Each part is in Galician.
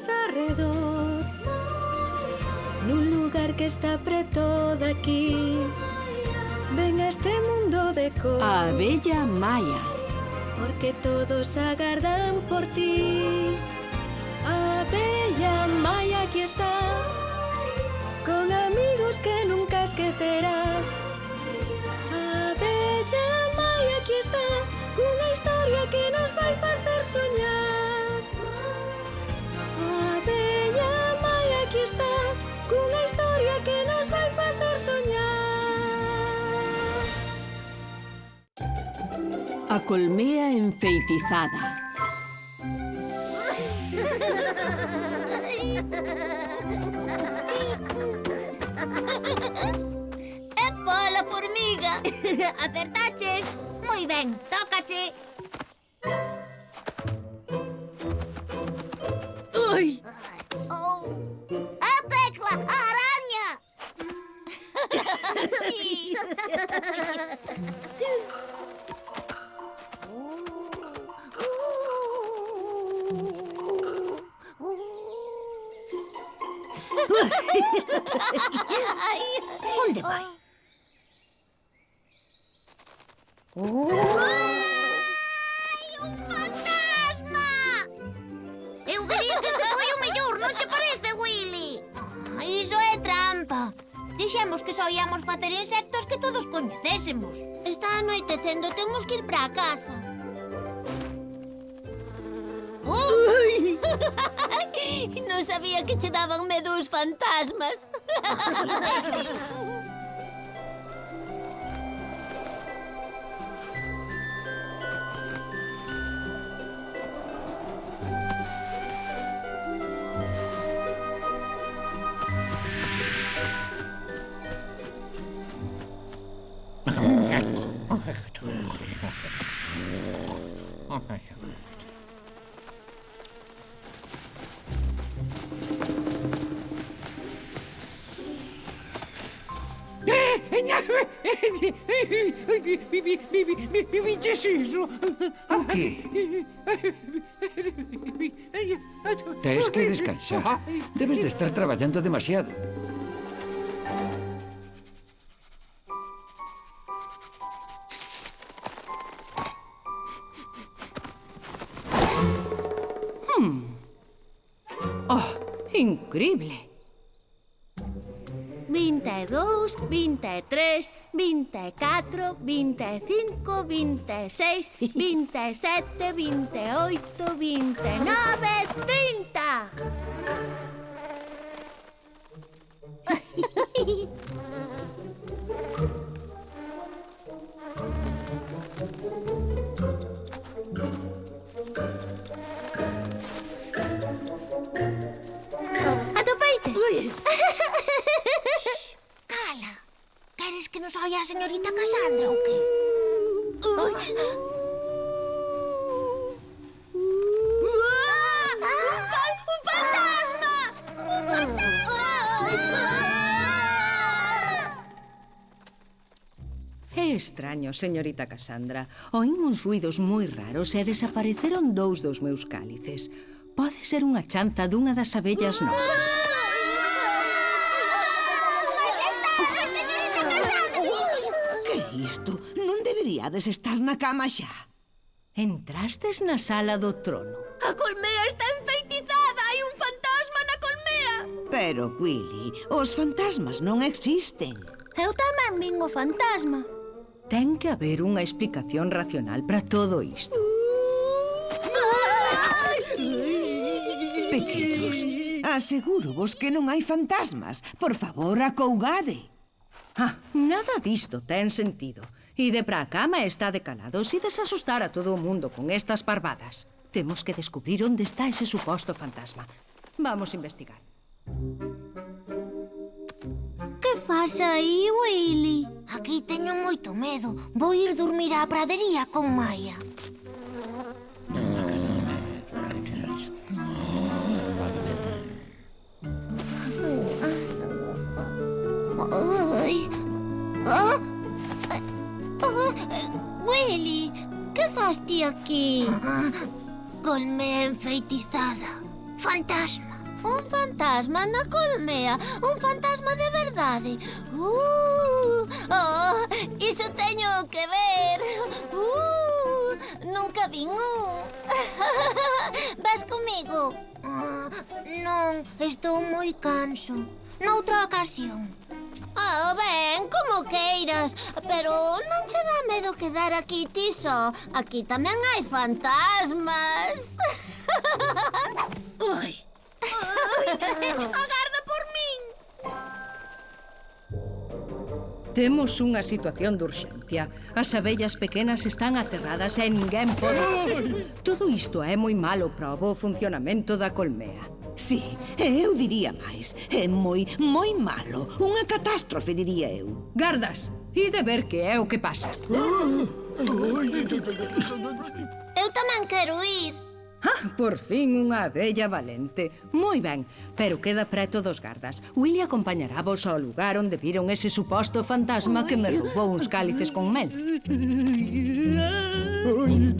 ves arredor, nun lugar que está preto daqui. Ven a este mundo de cor, A abella Maya. porque todos agardan por ti. A bella Maya aquí está, con amigos que nunca esquecerás. A bella Maya aquí está, cunha historia que nos vai facer soñar. A bella Maya aquí está, cunha historia que nos vai facer soñar. A colmea enfeitizada. Pola, formiga! Acertaches! Moi ben, tócache! Ui! A tecla! A araña! Onde vai? Ai, un fantasma! Eu diría que este foi o mellor, non che parece, Willy? Iso é trampa. Dixemos que só íamos facer insectos que todos coñecésemos. Está anoitecendo, temos que ir para a casa. Non sabía que che daban medo os fantasmas. O qué? Tens que descansar. Debes de estar traballando demasiado. Oh, increíble. 22, 23, 24, 25, 26, 27, 28, 29, 30. Atopeite? Cala. Queres que nos oia a señorita Cassandra ou que? ¡Un fantasma! ¡Un fantasma! É extraño, señorita Cassandra. Oín uns ruidos moi raros e desapareceron 2 dos meus cálices. Pode ser unha chanza dunha das abellas novas. Que é isto? Non deberíades estar na cama xa. Entrastes na sala do trono. A colmea está enfeitizada! Hai un fantasma na colmea! Pero, Willy, os fantasmas non existen. Eu tamén vin o fantasma. Ten que haber unha explicación racional para todo isto. Pequenos, aseguro-vos que non hai fantasmas. Por favor, acougade. Ah, nada disto ten sentido. Ide para a cama e está decalados e desasustar a todo o mundo con estas parvadas. Temos que descubrir onde está ese suposto fantasma. Vamos investigar. Que faz aí, Willy? Aquí teño moito medo. Vou ir dormir á pradería con Maya. Ai. Willy, que faz ti aquí? Colmea enfeitizada. Fantasma. Un fantasma na colmea. Un fantasma de verdade. Iso teño que ver. Nunca vin un. Vas comigo? Non, estou moi canso. Noutra ocasión. Ben, como queiras. Pero non che dá medo quedar aquí ti só. Aquí tamén hai fantasmas. Ui. Agarda por min. Temos unha situación de urxencia. As abellas pequenas están aterradas e ninguén pode... Todo isto é moi malo para o bo funcionamento da colmea. Sí, eu diría máis. É moi, moi malo. Unha catástrofe, diría eu. Gardas, ide ver que é o que pasa. Eu tamén quero ir. Por fin unha abella valente. Moi ben, pero queda preto dos gardas. Willy acompañará-vos ao lugar onde viron ese suposto fantasma que me roubou uns cálices con mel. Ui,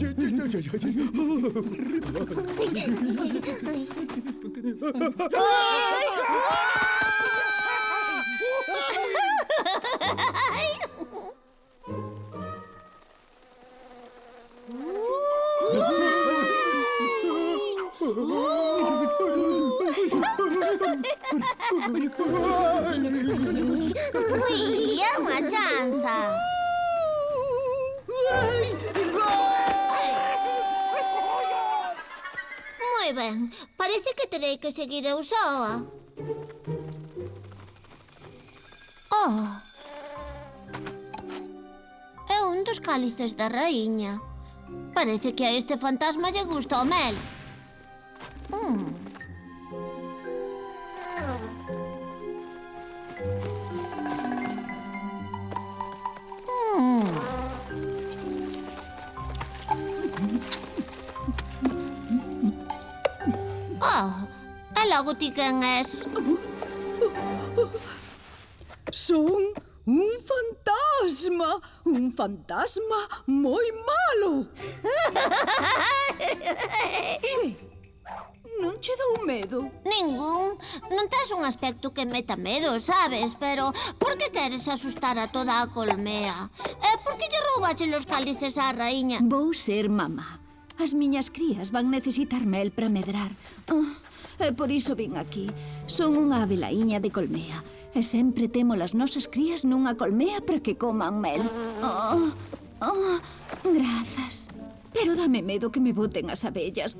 é unha chanza. Moi ben, parece que terei que seguir eu soa. É un dos cálices da raíña. Parece que a este fantasma lle gusta o mel. E logo ti quen és? Son un fantasma moi malo. Non che dou medo? Ningún. Non tes un aspecto que meta medo, sabes? Pero por que queres asustar a toda a colmea? Por que lle roubache os cálices á raíña? Vou ser mamá. As miñas crías van necesitar mel para medrar. E por iso vin aquí. Son unha abelaíña de colmea. E sempre temos as nosas crías nunha colmea para que coman mel. Grazas. Pero dame medo que me boten as abellas.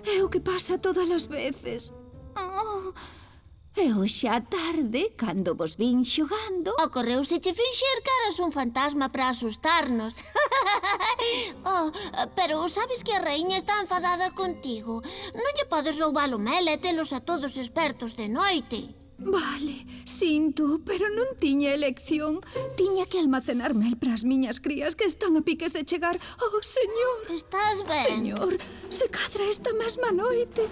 É o que pasa todas as veces. E hoxe á tarde, cando vos vin xogando... Ocorreuse che finxer que eras un fantasma para asustarnos. Pero sabes que a raíña está enfadada contigo. Non lle podes roubar o mel e telos a todos expertos de noite. Vale, sinto, pero non tiña elección. Tiña que almacenar mel para as miñas crías que están a piques de chegar. Oh, señor! Estás ben? Señor, se cadra esta mesma noite.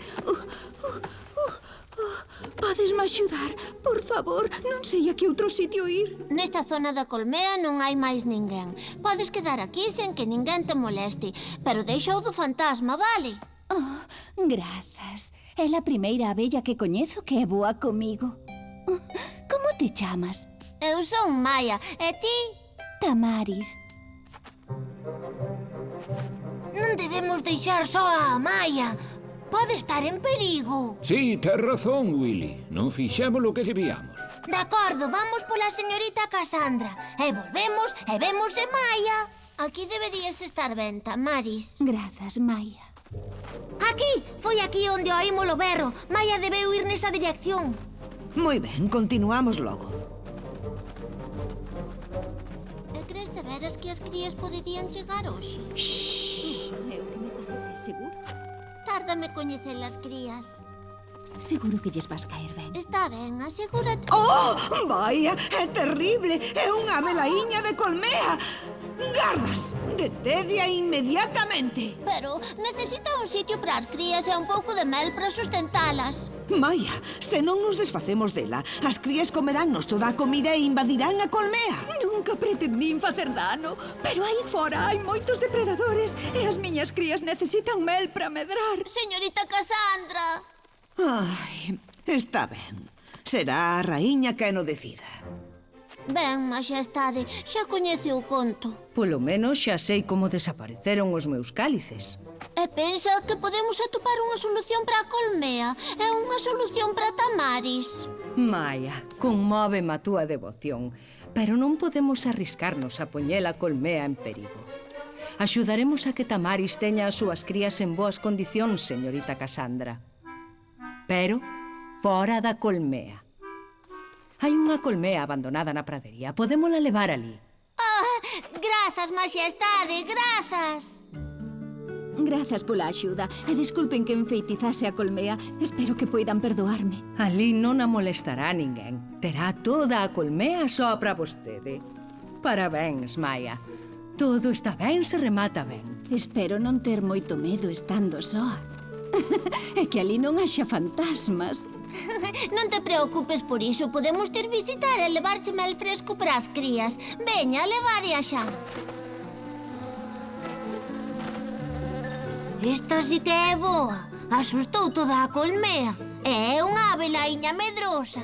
Podesme axudar, por favor. Non sei a que outro sitio ir. Nesta zona da colmea non hai máis ninguén. Podes quedar aquí sen que ninguén te moleste. Pero deixa o do fantasma, vale? Grazas. É a primeira abella que coñezo que é boa comigo. Como te chamas? Eu son Maia. E ti? Tamaris. Non debemos deixar só a Maia. Pode estar en perigo. Sí, tes razón, Willy. Non fixemos o que debíamos. De acordo, vamos pola señorita Cassandra. E volvemos e vemos a Maia. Aquí deberías estar ben, Tamaris. Grazas, Maia. Aquí! Foi aquí onde oímos o berro. Maia debeu ir nesa dirección. Moi ben, continuamos logo. E crees de veras que as crías poderían chegar hoxe? É o que me parece, seguro? Tárdame coñecer as crías. Seguro que lles vas caer ben. Está ben, asegúrate. Oh, vaya, é terrible. É unha abelaíña de colmea. Gardas, detedia inmediatamente. Pero necesita un sitio para as crías e un pouco de mel para sustentalas. Maia, se non nos desfacemos dela, as crías comeránnos toda a comida e invadirán a colmea. Nunca pretendín facer dano, pero aí fora hai moitos depredadores e as miñas crías necesitan mel para medrar. Señorita Cassandra! Ai, está ben. Será a raíña que no decida. Ben, Maxestade, xa coñece o conto. Polo menos xa sei como desapareceron os meus cálices. E pensa que podemos atopar unha solución para a colmea e unha solución para Tamaris. Maia, conmóveme a túa devoción, pero non podemos arriscarnos a poñer a colmea en perigo. Axudaremos a que Tamaris teña as súas crías en boas condicións, señorita Cassandra. Pero fora da colmea. Hai unha colmea abandonada na pradería. Podémola levar ali. Grazas, Maxestade, grazas. Grazas pola axuda e disculpen que enfeitizase a colmea. Espero que poidan perdoarme. Ali non a molestará ninguén. Terá toda a colmea só para vostede. Parabéns, Maia. Todo está ben se remata ben. Espero non ter moito medo estando soa. É que ali non haxa fantasmas. Non te preocupes por iso. Podemos ter visitar e levarche mel fresco para as crías. Veña, levade a xa. Esta sí que é boa. Asustou toda a colmea. É unha avelaíña medrosa.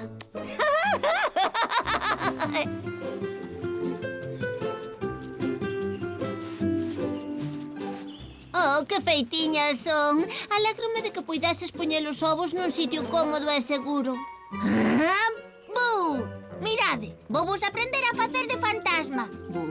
Oh, que feitiñas son. Alégrome de que poideses poñer os ovos nun sitio cómodo e seguro. Bu! Mirade, vou vos aprender a facer de fantasma. Bu!